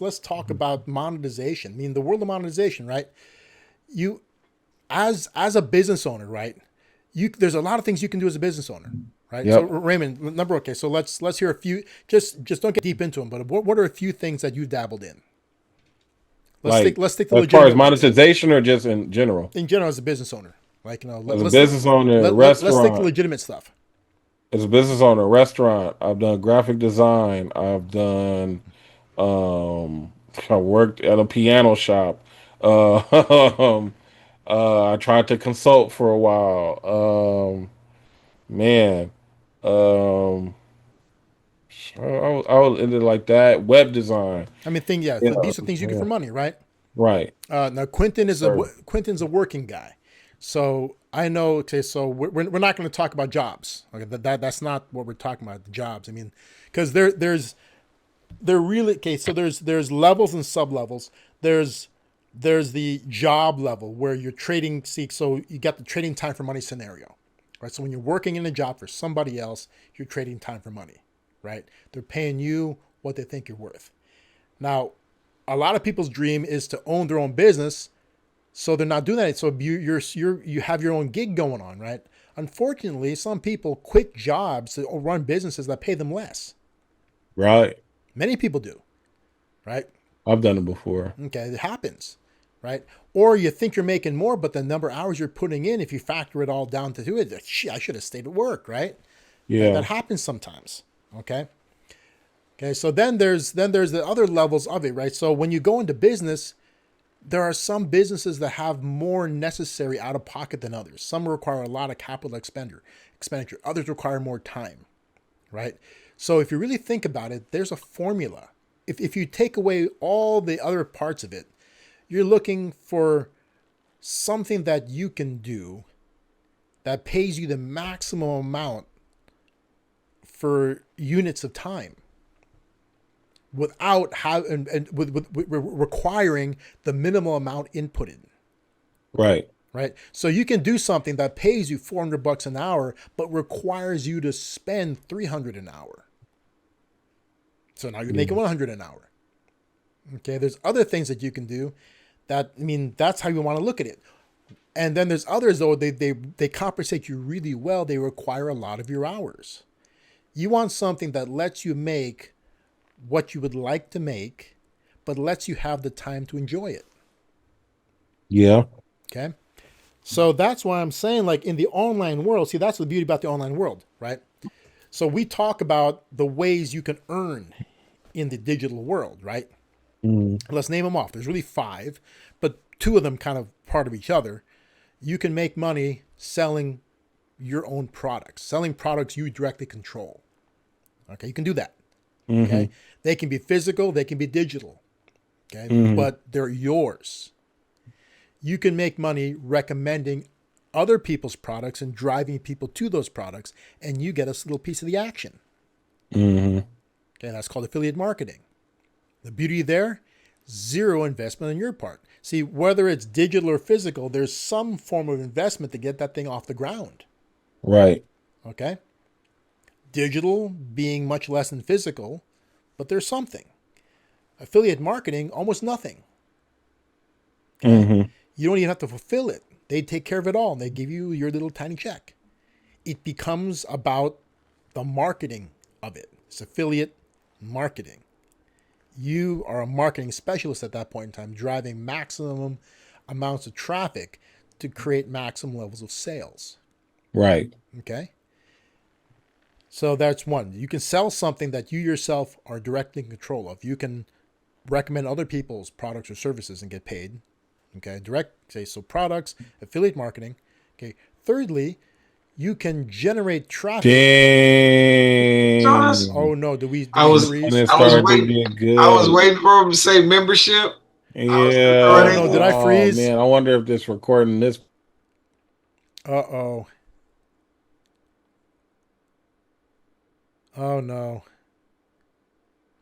let's talk about monetization. I mean, the world of monetization, right? You, as a business owner, right? There's a lot of things you can do as a business owner, right? So Yep. Raymond, okay. So let's hear a few. Just don't get deep into them. But what are a few things that you dabbled in? Like Let's stick to as far as legitimate ones monetization or just in general? in general as a business owner. Like As a business owner, let's stick to restaurant. legitimate stuff. As a business owner, restaurant. I've done graphic design. I've done. Um, I worked at a piano shop. Uh, I tried to consult for a while. Man. Um, I was into like that web design. I mean, yeah. Yeah, These are things you get yeah. for money, right? Right. Now Sir. Quentin's a working guy, so I know. Okay, so we're not going to talk about jobs. Okay, that's not what we're talking about. The jobs. I mean, because they're really okay. So there's levels and sub levels. There's the job level where you're trading. See, so you got the trading time for money scenario, right? So when you're working in a job for somebody else, you're trading time for money, right? They're paying you what they think you're worth. Now, a lot of people's dream is to own their own business, so they're not doing that. So you have your own gig going on, right? Unfortunately, some people quit jobs to run businesses that pay them less. Right. Many people do, right? I've done it before. Okay, it happens, right? Or you think you're making more, but the number of hours you're putting in, if you factor it all down to it, I should have stayed at work, right? That Yeah. happens sometimes. Okay. Okay. So then there's the other levels of it, right? So when you go into business, there are some businesses that have more necessary out of pocket than others. Some require a lot of capital expenditure. Others require more time, right? So if you really think about it, there's a formula. If you take away all the other parts of it, you're looking for something that you can do that pays you the maximum amount for units of time without with requiring the minimal amount inputted. Right. Right. So you can do something that pays you $400 an hour, but requires you to spend 300 an hour. So now you're making Yeah. 100 an hour. Okay. There's other things that you can do that, I mean, that's how you want to look at it. And then there's others though, they compensate you really well. They require a lot of your hours. You want something that lets you make what you would like to make, but lets you have the time to enjoy it. Yeah. Okay. So that's why I'm saying, like in the online world, see, that's the beauty about the online world, right? So we talk about the ways you can earn in the digital world, right? Mm. Let's name them off. There's really five, but two of them kind of part of each other. You can make money selling your own products, selling products you directly control. Okay, you can do that. Okay, Hmm. they can be physical, they can be digital. Okay, Hmm. but they're yours. You can make money recommending other people's products and driving people to those products, and you get a little piece of the action. Hmm. Okay, that's called affiliate marketing. The beauty there, zero investment on your part. See, whether it's digital or physical, there's some form of investment to get that thing off the ground. Right. Okay? Digital being much less than physical, but there's something. Affiliate marketing, almost nothing. Okay? Hmm. You don't even have to fulfill it. They take care of it all and they give you your little tiny check. It becomes about the marketing of it. It's affiliate marketing. You are a marketing specialist at that point in time, driving maximum amounts of traffic to create maximum levels of sales. Right. Okay? So that's one. You can sell something that you yourself are directly in control of. You can recommend other people's products or services and get paid. Okay, so products, affiliate marketing. Okay, thirdly, you can generate traffic. Honest, Dang. Oh no, I did we was And freeze? it I was started to waiting get I was good. waiting for him to say membership. I was looking Oh right Yeah. no, at did you. I Oh freeze? man. I wonder if this recording this. Uh-oh. Oh no.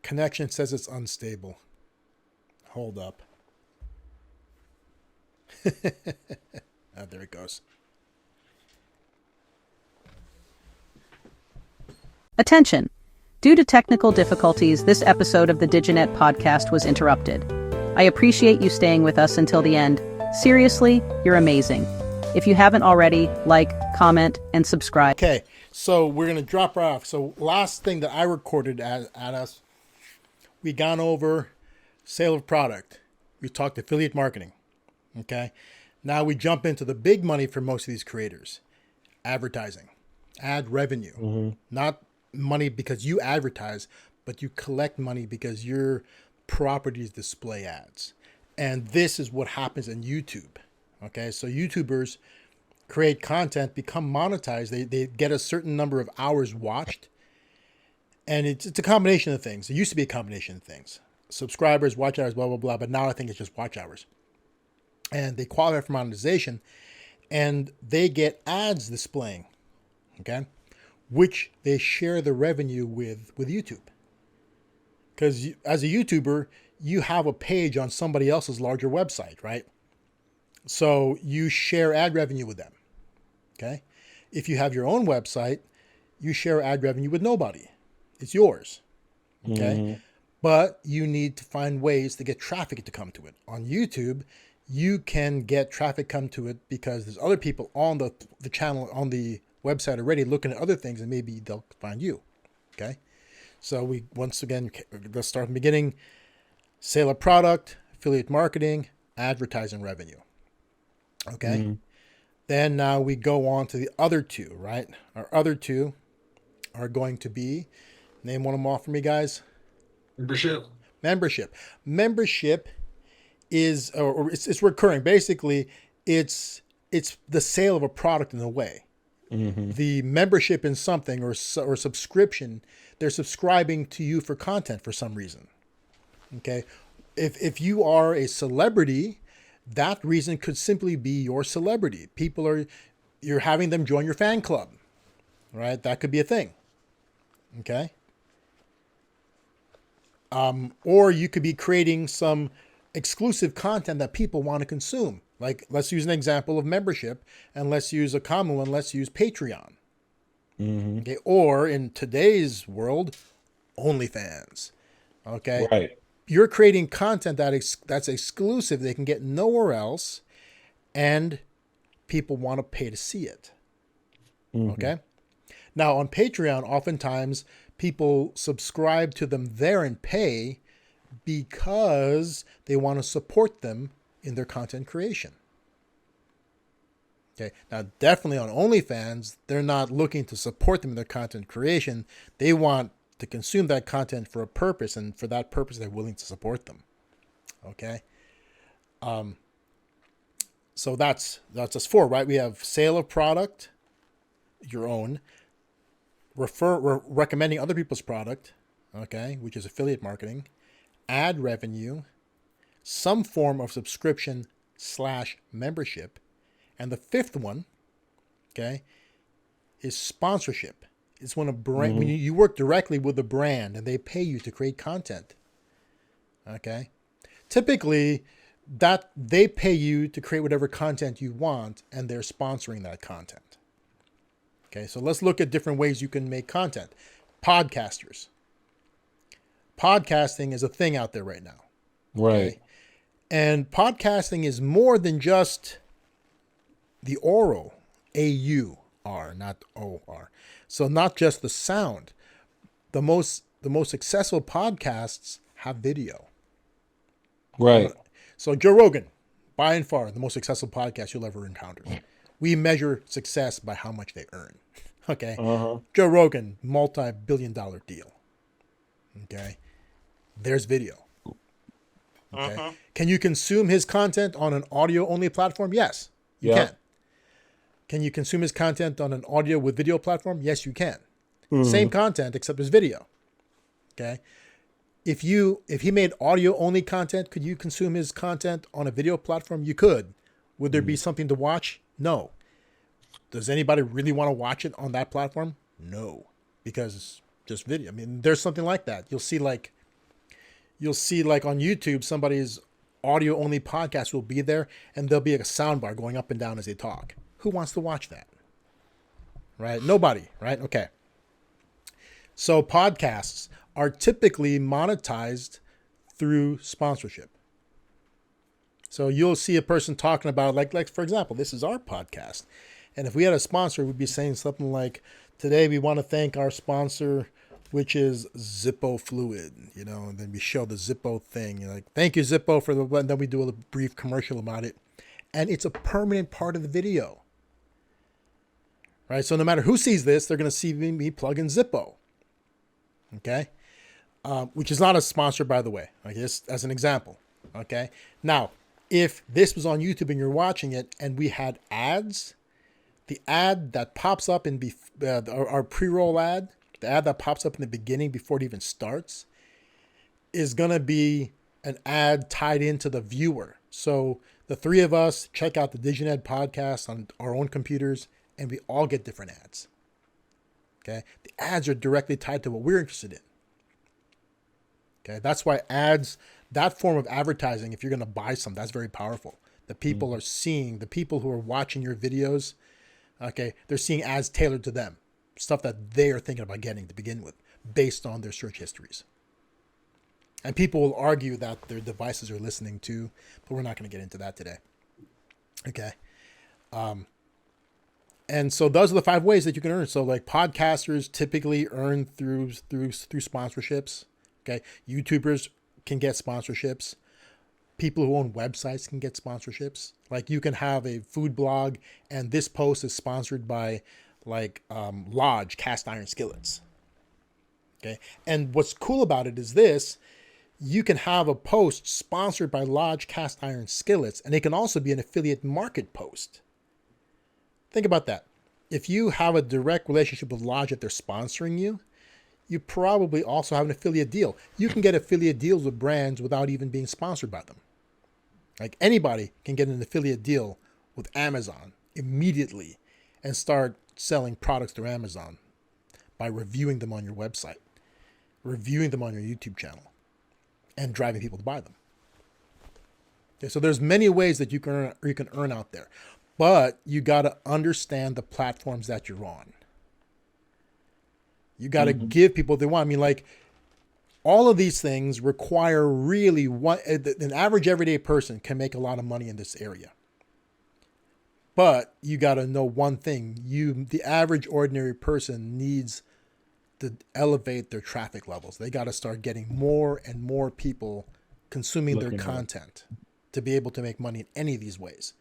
Connection says it's unstable. Hold up. There it goes. Attention! Due to technical difficulties, this episode of the Digenet podcast was interrupted. I appreciate you staying with us until the end. Seriously, you're amazing. If you haven't already, like, comment, and subscribe. Okay, so we're going to drop right off. So last thing that I recorded at us, we gone over sale of product. We talked affiliate marketing. Okay, now we jump into the big money for most of these creators. Advertising, ad revenue, not money because you advertise, but you collect money because your properties display ads. And this is what happens in YouTube. Okay, so YouTubers create content, become monetized. They get a certain number of hours watched. And it's a combination of things. It used to be a combination of things. Subscribers, watch hours, blah, blah, blah. But now I think it's just watch hours. And they qualify for monetization. And they get ads displaying. Okay, which they share the revenue with YouTube. Because as a YouTuber, you have a page on somebody else's larger website, right? So you share ad revenue with them, okay? If you have your own website, you share ad revenue with nobody. It's yours, okay? But you need to find ways to get traffic to come to it. On YouTube, you can get traffic come to it because there's other people on the channel, on the website already looking at other things, and maybe they'll find you, okay? So we, once again, let's start from the beginning. Sale of product, affiliate marketing, advertising revenue. Okay. Then now we go on to the other two, right? Our other two are going to be, name one of them off for me, guys. Membership. Membership is, or it's recurring. Basically, it's the sale of a product in a way. The membership in something or subscription, they're subscribing to you for content for some reason. Okay. If you are a celebrity, that reason could simply be your celebrity. You're having them join your fan club, right? That could be a thing. Okay. Or you could be creating some exclusive content that people want to consume. Like, let's use an example of membership, and let's use a common one. Let's use Patreon. Okay. Or in today's world, OnlyFans. Okay. Right. You're creating content that's exclusive. They can get nowhere else, and people want to pay to see it. Okay. Now on Patreon, oftentimes people subscribe to them there and pay because they want to support them in their content creation. Okay. Now, definitely on OnlyFans, they're not looking to support them in their content creation. They want to consume that content for a purpose, and for that purpose, they're willing to support them. Okay. So that's us four, right? We have sale of product, your own, recommending other people's product, okay, which is affiliate marketing, ad revenue, some form of subscription / membership, and the fifth one, okay, is sponsorship. It's when a brand, when you work directly with a brand and they pay you to create content. Okay. Typically that they pay you to create whatever content you want, and they're sponsoring that content. Okay. So let's look at different ways you can make content. Podcasters. Podcasting is a thing out there right now. Right. Okay? And podcasting is more than just the oral, A-U-R, not O-R. So not just the sound. The most successful podcasts have video. Right. So Joe Rogan, by and far, the most successful podcast you'll ever encounter. We measure success by how much they earn. Okay. Joe Rogan, multi-billion-dollar deal. Okay. There's video. Okay. Can you consume his content on an audio-only platform? Yes, you can. Can you consume his content on an audio with video platform? Yes, you can. Same content, except there's video. Okay. If he made audio only content, could you consume his content on a video platform? You could. Would there be something to watch? No. Does anybody really want to watch it on that platform? No, because it's just video. I mean, there's something like that. You'll see like on YouTube, somebody's audio only podcast will be there, and there'll be a sound bar going up and down as they talk. Who wants to watch that? Right? Nobody, right? Okay. So podcasts are typically monetized through sponsorship. So you'll see a person talking about, like for example, this is our podcast. And if we had a sponsor, we'd be saying something like, today we want to thank our sponsor, which is Zippo Fluid, and then we show the Zippo thing. You're like, thank you, Zippo, for the, and then we do a brief commercial about it. And it's a permanent part of the video. Right? So no matter who sees this, they're going to see me plug in Zippo. Okay? Which is not a sponsor, by the way. I guess as an example. Okay? Now, if this was on YouTube and you're watching it and we had ads, the ad that pops up in our pre-roll ad, the ad that pops up in the beginning before it even starts, is going to be an ad tied into the viewer. So the three of us check out the Digenet podcast on our own computers, and we all get different ads. Okay? The ads are directly tied to what we're interested in. Okay? That's why ads, that form of advertising, if you're going to buy something, that's very powerful. The people are seeing, the people who are watching your videos, okay, they're seeing ads tailored to them. Stuff that they are thinking about getting to begin with, based on their search histories. And people will argue that their devices are listening too, but we're not going to get into that today. Okay. And so those are the 5 ways that you can earn. So like podcasters typically earn through sponsorships. Okay. YouTubers can get sponsorships. People who own websites can get sponsorships. Like you can have a food blog and this post is sponsored by Lodge cast iron skillets. Okay. And what's cool about it is this, you can have a post sponsored by Lodge cast iron skillets, and it can also be an affiliate market post. Think about that. If you have a direct relationship with Lodge that they're sponsoring you, you probably also have an affiliate deal. You can get affiliate deals with brands without even being sponsored by them. Like anybody can get an affiliate deal with Amazon immediately and start selling products through Amazon by reviewing them on your website, reviewing them on your YouTube channel, and driving people to buy them. Okay, so there's many ways that you can earn out there, but you got to understand the platforms that you're on. You got to give people what they want. I mean, like all of these things require really an average everyday person can make a lot of money in this area. But you got to know one thing, the average ordinary person needs to elevate their traffic levels. They got to start getting more and more people consuming their content to be able to make money in any of these ways.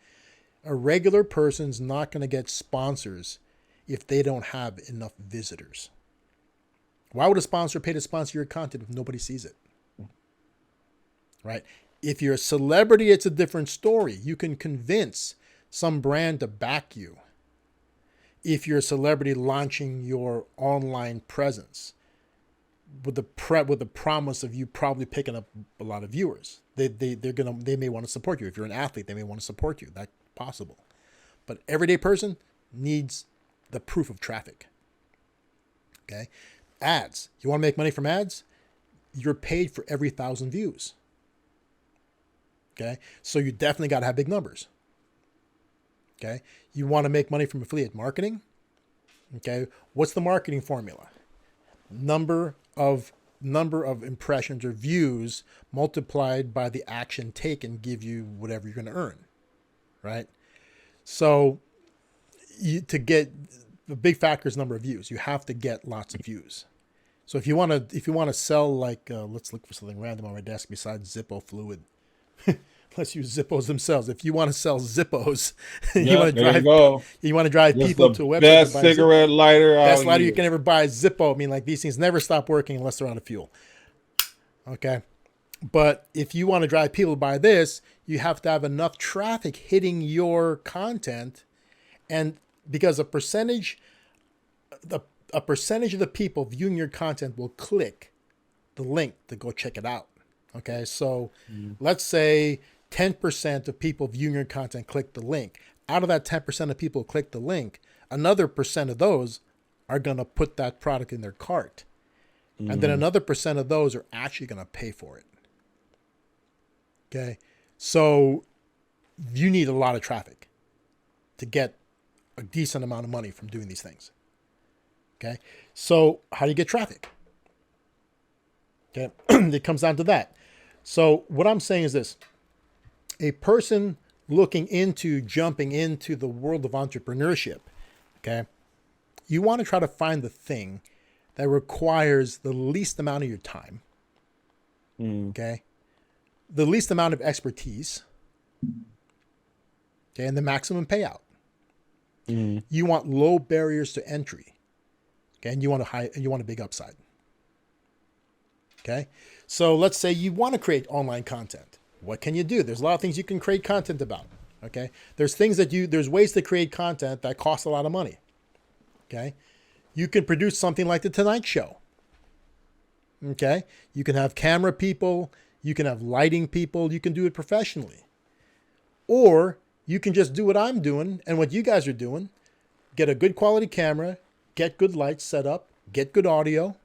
A regular person's not going to get sponsors if they don't have enough visitors. Why would a sponsor pay to sponsor your content if nobody sees it? Right? If you're a celebrity, it's a different story. You can convince some brand to back you. If you're a celebrity launching your online presence with the promise of you probably picking up a lot of viewers, they may want to support you. If you're an athlete, they may want to support you. That's possible. But everyday person needs the proof of traffic. Okay? Ads. You want to make money from ads? You're paid for every 1,000 views. Okay? So you definitely got to have big numbers. Okay? You want to make money from affiliate marketing? Okay? What's the marketing formula? Number of impressions or views multiplied by the action taken give you whatever you're going to earn. Right? So to get the big factor is number of views. You have to get lots of views. So if you want to sell let's look for something random on my desk besides Zippo Fluid. Let's use Zippos themselves. If you want to sell Zippos, you want to drive people to a website. Best cigarette lighter out best lighter here. you can ever buy is Zippo. I mean, like these things never stop working unless they're out of fuel. Okay. But if you want to drive people to buy this, you have to have enough traffic hitting your content. And because a percentage of the people viewing your content will click the link to go check it out. Okay. So let's say 10% of people viewing your content click the link. Out of that 10% of people who click the link, another percent of those are going to put that product in their cart. And then another percent of those are actually going to pay for it. Okay. So you need a lot of traffic to get a decent amount of money from doing these things. Okay. So how do you get traffic? Okay. It comes down to that. So what I'm saying is this: a person looking into jumping into the world of entrepreneurship, okay, you want to try to find the thing that requires the least amount of your time, okay, the least amount of expertise, okay, and the maximum payout. You want low barriers to entry, okay, and you want a big upside. Okay, so let's say you want to create online content. What can you do? There's a lot of things you can create content about. Okay, there's ways to create content that cost a lot of money. Okay, you can produce something like the Tonight Show. Okay, you can have camera people, you can have lighting people, you can do it professionally. Or you can just do what I'm doing and what you guys are doing. Get a good quality camera, get good lights set up, get good audio,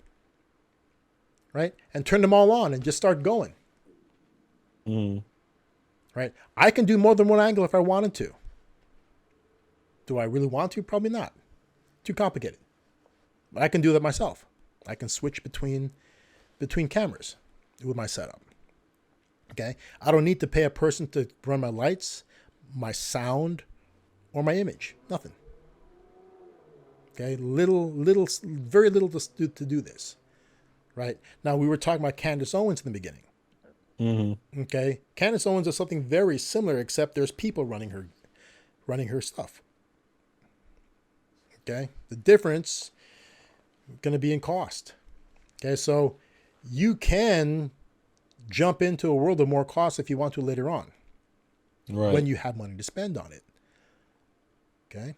right? And turn them all on and just start going. Right? I can do more than one angle if I wanted to. Do I really want to? Probably not. Too complicated. But I can do that myself. I can switch between cameras with my setup. Okay? I don't need to pay a person to run my lights, my sound, or my image. Nothing. Okay? Very little to do this. Right? Now, we were talking about Candace Owens in the beginning. Okay? Candace Owens is something very similar, except there's people running her stuff. Okay? The difference is going to be in cost. Okay? So you can jump into a world of more cost if you want to later on. Right. When you have money to spend on it. Okay?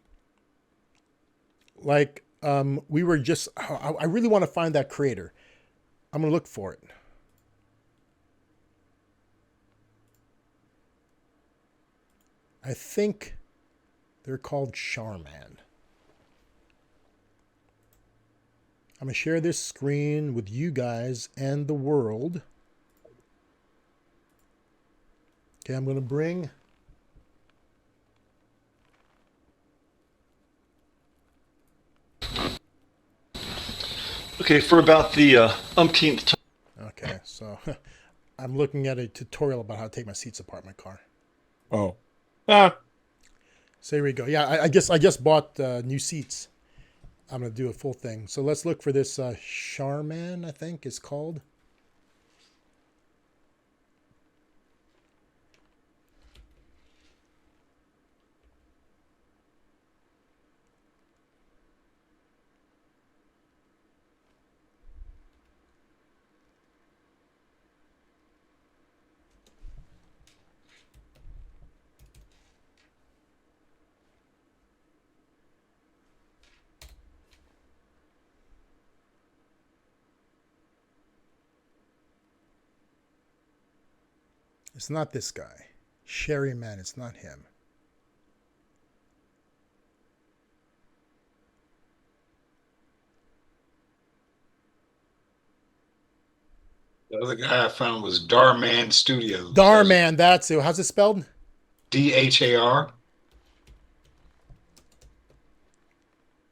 Like, we were just, I really want to find that creator. I'm going to look for it. I think they're called Charman. I'm going to share this screen with you guys and the world. Okay, I'm going to bring... Okay, for about the umpteenth time. Okay, so I'm looking at a tutorial about how to take my seats apart in my car. Oh. Ah. So here we go. Yeah, I just bought new seats. I'm going to do a full thing. So let's look for this Charman, I think it's called. It's not this guy. Sherry Man, it's not him. The other guy I found was Dhar Mann Studios. Dhar Mann, that's it. How's it spelled? DHAR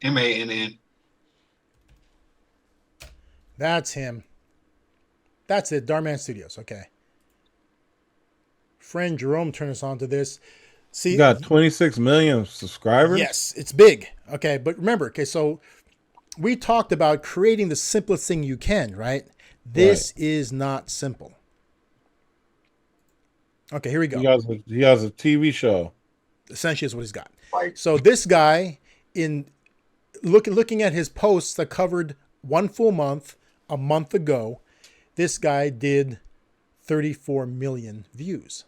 MANN. That's him. That's it. Dhar Mann Studios. Okay. Friend Jerome turned us on to this. See, You got 26 million subscribers? yes, it's big. Okay, but remember, okay, so we talked about creating the simplest thing you can, right? This is not simple. Okay, here we go. He has a TV show. Essentially is what he's got. Right. So this guy, in looking at his posts that covered one full month, a month ago, this guy did 34 million views.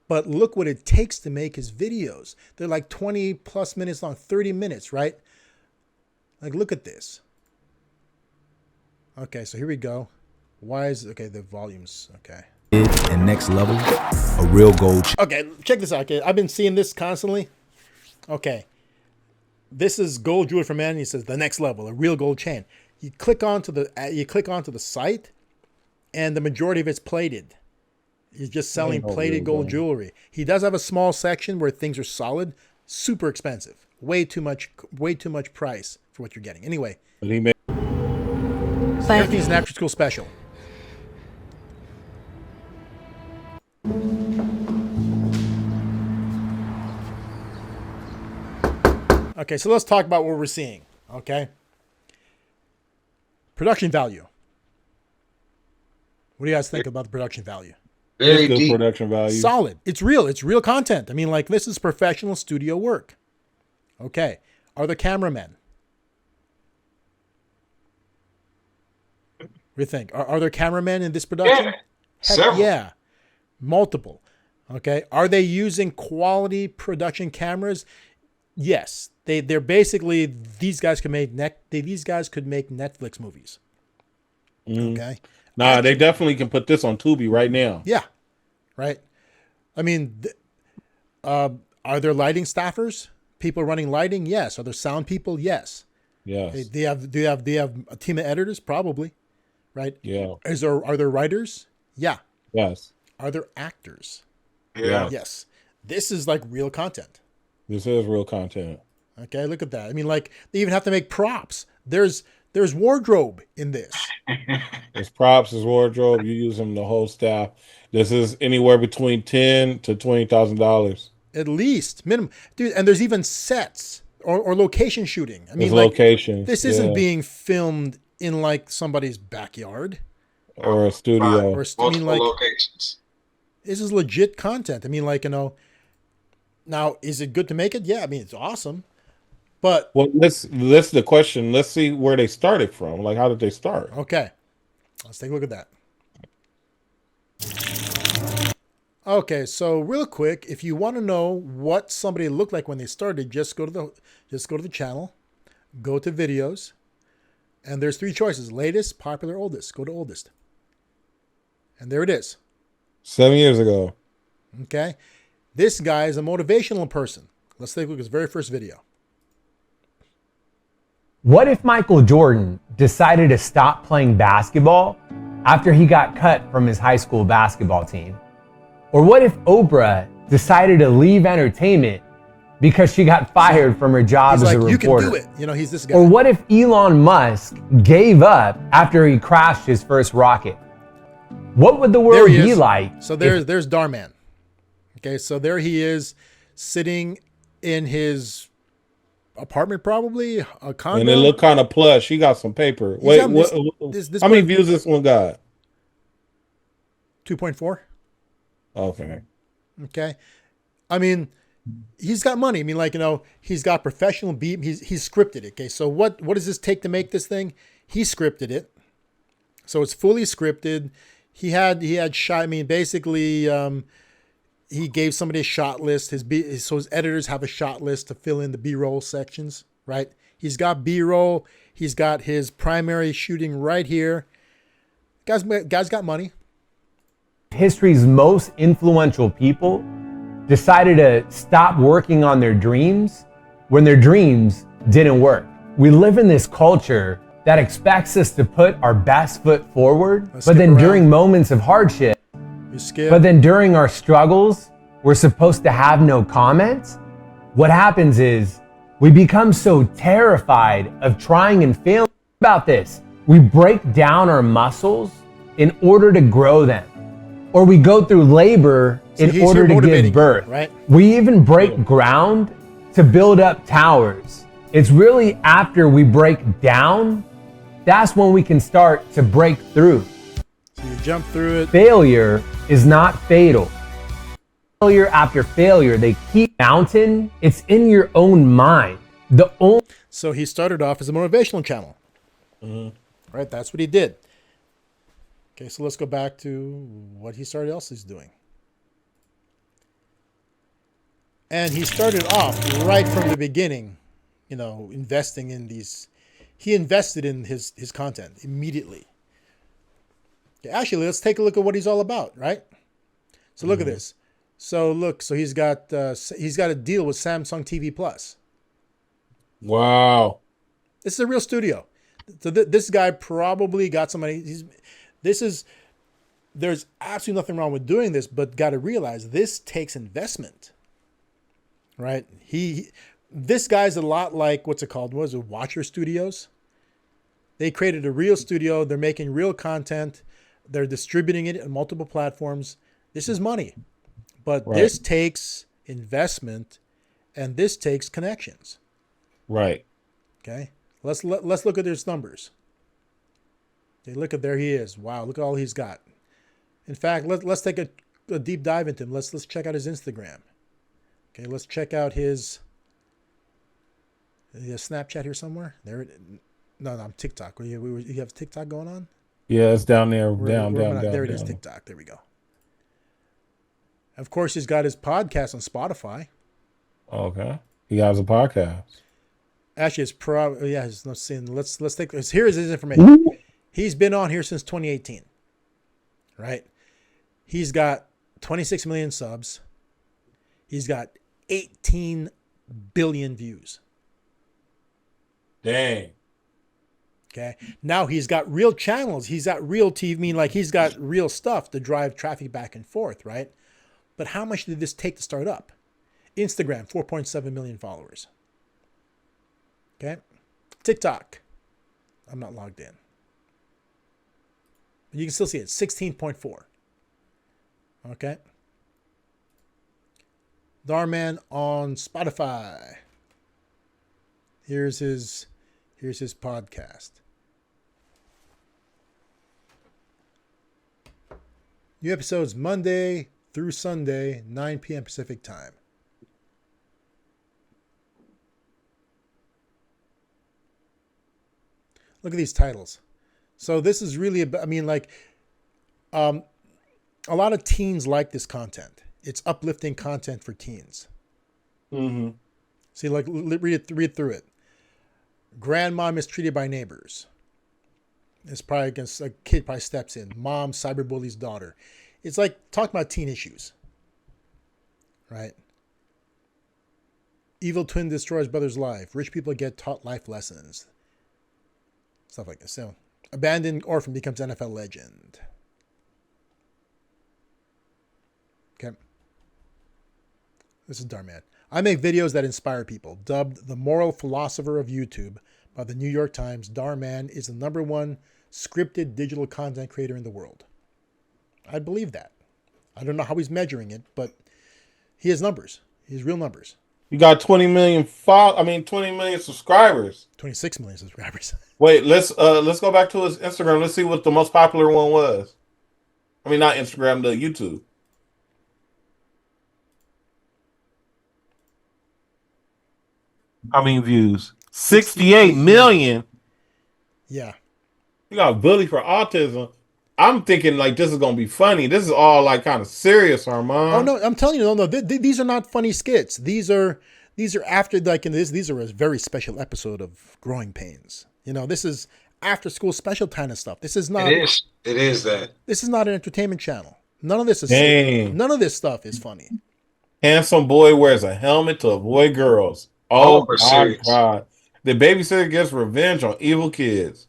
But look what it takes to make his videos. They're like 20 plus minutes long, 30 minutes, right? Like, look at this. Okay, so here we go. Okay, the volumes, okay. And next level, a real gold. Okay, check this out. Okay, I've been seeing this constantly. Okay, this is gold jewelry for men. He says the next level, a real gold chain. You click onto the site, and the majority of it's plated. He's just selling plated gold jewelry. He does have a small section where things are solid, super expensive, way too much price for what you're getting. Anyway, But he made everything's an after school special. Okay, so let's talk about what we're seeing. Okay, production value. What do you guys think about the production value? Very good deep. production value. Solid. It's real. It's real content. I mean, like, this is professional studio work. Okay. Are there cameramen? What do you think? Are there cameramen in this production? Yeah. Heck Several. yeah. Multiple. Okay. Are they using quality production cameras? Yes. They're basically, these guys could make Netflix movies. Okay. Nah, they definitely can put this on Tubi right now. Yeah. Right. I mean, are there lighting staffers? People running lighting? Yes. Are there sound people? Yes. Yes. Do you have a team of editors? Probably. Right. Yeah. Are there writers? Yeah. Yes. Are there actors? Yeah. Yes. This is like real content. This is real content. Okay. Look at that. I mean, like, they even have to make props. There's wardrobe in this. It's props, it's wardrobe. You use them the whole staff. This is anywhere between $10,000 to $20,000. At least minimum, dude. And there's even sets or location shooting. I mean, There's like, locations. this isn't yeah. being filmed in like somebody's backyard. or a studio. Or Multiple I mean, like, locations. this is legit content. I mean, like, now, is it good to make it? Yeah, I mean, it's awesome. But, Well, let's the question. Let's see where they started from. Like, how did they start? okay, let's take a look at that. Okay, so real quick, if you want to know what somebody looked like when they started, just go to the channel, go to videos, and there's 3 choices: latest, popular, oldest. Go to oldest. And there it is. 7 years ago. Okay. This guy is a motivational person. Let's take a look at his very first video. What if Michael Jordan decided to stop playing basketball after he got cut from his high school basketball team? Or what if Oprah decided to leave entertainment because she got fired from her job He's as like, a you can reporter? do it. He's this guy. Or what if Elon Musk gave up after he crashed his first rocket? What would the There world he be is. like? So there's Dhar Mann. Okay, so there he is sitting in his apartment, probably a condo. And it looked kind of plush. He got some paper. He's Wait, got what? this How many views this one got? 2.4. Okay. Okay. I mean, he's got money. I mean, like, he's got professional beat. He's scripted it. Okay. So what does this take to make this thing? He scripted it. So it's fully scripted. He had shot. I mean, basically, he gave somebody a shot list. So his editors have a shot list to fill in the B-roll sections, right? He's got B-roll. He's got his primary shooting right here. Guy's got money. History's most influential people decided to stop working on their dreams when their dreams didn't work. We live in this culture that expects us to put our best foot forward, but then during moments of hardship, but then during our struggles, we're supposed to have no comments. What happens is we become so terrified of trying and failing. About this, we break down our muscles in order to grow them, or we go through labor in order to give birth. Right? We even break ground to build up towers. It's really after we break down, that's when we can start to break through. So you jump through it. Failure is not fatal. Failure after failure, they keep mountain. It's in your own mind. So he started off as a motivational channel. Right? That's what he did. Okay, so let's go back to what he started else he's doing. And he started off right from the beginning, investing in these. He invested in his content immediately. Okay, actually, let's take a look at what he's all about, right? So look at this. So he's got a deal with Samsung TV Plus. Wow. This is a real studio. So this guy probably got some money. There's absolutely nothing wrong with doing this, but got to realize this takes investment, right? this guy's a lot like, what's it called? What is it? Watcher Studios. They created a real studio. They're making real content. They're distributing it on multiple platforms. This is money, but Right. this takes investment, and this takes connections. Right. Okay, let's look at his numbers. Okay, look at, there he is. Wow, look at all he's got. In fact, let's take a deep dive into him. Let's check out his Instagram. Okay, let's check out his Snapchat here somewhere. There. No, I'm TikTok. You have TikTok going on? Yeah, it's down there. Where down. There it is, down. TikTok. There we go. Of course, he's got his podcast on Spotify. Okay. He has a podcast. Actually, let's see. Let's take this. Here is his information. He's been on here since 2018. Right? He's got 26 million subs. He's got 18 billion views. Dang. Okay. Now he's got real channels. He's got real TV. I mean, like, he's got real stuff to drive traffic back and forth, right? But how much did this take to start up? Instagram, 4.7 million followers. Okay. TikTok. I'm not logged in. But you can still see it. 16.4. Okay. Dhar Mann on Spotify. Here's his podcast. New episodes Monday through Sunday, 9 p.m. Pacific time. Look at these titles. So this is really about, I mean, like, a lot of teens like this content. It's uplifting content for teens. Mm-hmm. See, like, read through it. Grandma mistreated by neighbors. It's probably against a kid probably steps in. Mom cyberbullies daughter. It's like talking about teen issues, right? Evil twin destroys brother's life. Rich people get taught life lessons. Stuff like this. So, abandoned orphan becomes NFL legend. Okay. This is Dhar Mann. I make videos that inspire people. Dubbed the moral philosopher of YouTube by the New York Times, Dhar Mann is the #1 scripted digital content creator in the world. I believe that. I don't know how he's measuring it, but he has numbers. He has real numbers. You got 20 million 20 million subscribers. 26 million subscribers. Wait, let's go back to his Instagram. Let's see what the most popular one was. I mean, not Instagram, the YouTube. How many views? 68 million. Yeah. You got bully for autism. I'm thinking like this is gonna be funny. This is all like kind of serious, Armand. Oh no, I'm telling you, no. These are not funny skits. These are after, like, in this. These are a very special episode of Growing Pains. You know, this is after school special kind of stuff. This is not. It is that. This is not an entertainment channel. None of this is. Dang. None of this stuff is funny. Handsome boy wears a helmet to avoid girls. Oh we're my serious. God. The babysitter gets revenge on evil kids.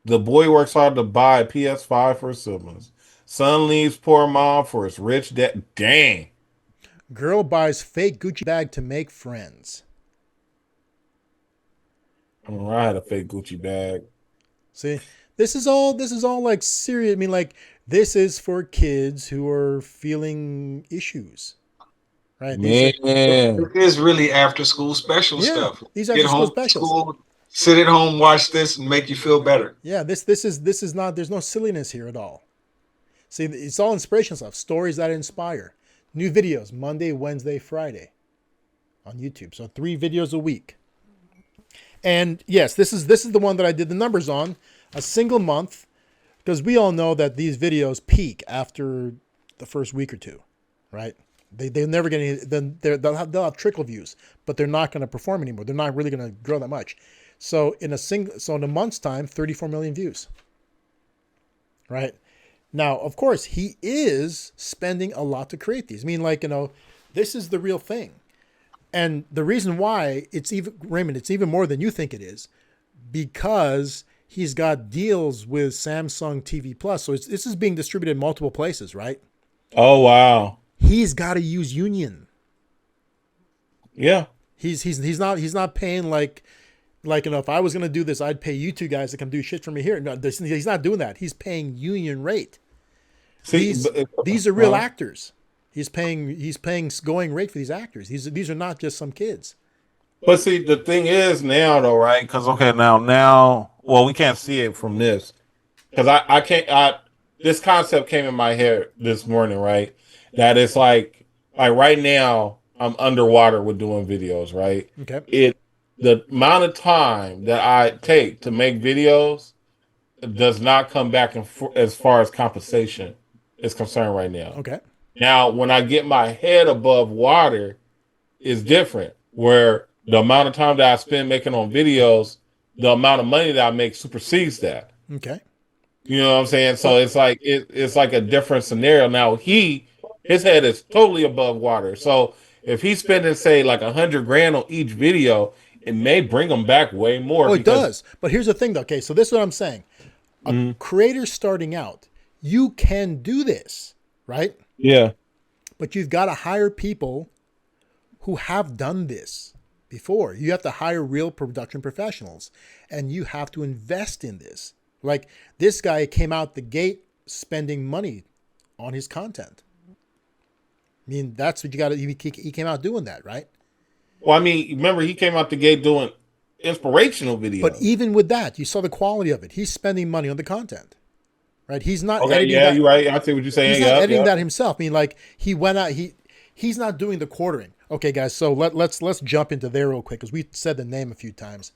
The boy works hard to buy a PS5 for his siblings. Son leaves poor mom for his rich dad. Dang. Girl buys fake Gucci bag to make friends. I had a fake Gucci bag. See, this is all like serious. I mean, like, this is for kids who are feeling issues, right? Man. It is really after school special Yeah, stuff. these Get after school home from specials. school, sit at home, watch this, and make you feel better. Yeah, this is not. There's no silliness here at all. See, it's all inspirational stuff. Stories that inspire. New videos Monday, Wednesday, Friday on YouTube. So 3 videos a week. And yes, this is the one that I did the numbers on, a single month, because we all know that these videos peak after the first week or two, right? They'll never get any. Then they'll have trickle views, but they're not going to perform anymore. They're not really going to grow that much. So in a month's time, 34 million views. Right? Now, of course, he is spending a lot to create these. I mean, like, you know, this is the real thing. And the reason why it's even more than you think it is, because he's got deals with Samsung TV Plus. So this is being distributed in multiple places, right? Oh, wow. He's got to use Union. Yeah. He's not paying like if I was gonna do this, I'd pay you two guys to come do shit for me here. No, he's not doing that. He's paying union rate. See, These are real actors. He's paying going rate for these actors. These are not just some kids. but see, the thing is now though, right? Because well, we can't see it from this because I can't. This concept came in my head this morning, right? That it's like right now I'm underwater with doing videos, right? Okay. The amount of time that I take to make videos does not come back as far as compensation is concerned right now. Okay. Now, when I get my head above water, is different. Where the amount of time that I spend making on videos, the amount of money that I make supersedes that. Okay. You know what I'm saying? So it's like it's like a different scenario. Now his head is totally above water. So if he's spending say like $100,000 on each video, it may bring him back way more. Oh, it does. But here's the thing, though. Okay, so this is what I'm saying. A creator starting out, you can do this, right? Yeah. But you've got to hire people who have done this before. You have to hire real production professionals, and you have to invest in this. Like this guy came out the gate spending money on his content. I mean, that's what you got to. He came out doing that, right? Well, I mean, remember he came out the gate doing inspirational videos. But even with that, you saw the quality of it. He's spending money on the content, right? He's not. Okay, editing yeah, that. you're right. I see what you're saying. He's not editing that himself. I mean, like he went out. He's not doing the quartering. Okay, guys. So let's jump into there real quick because we said the name a few times.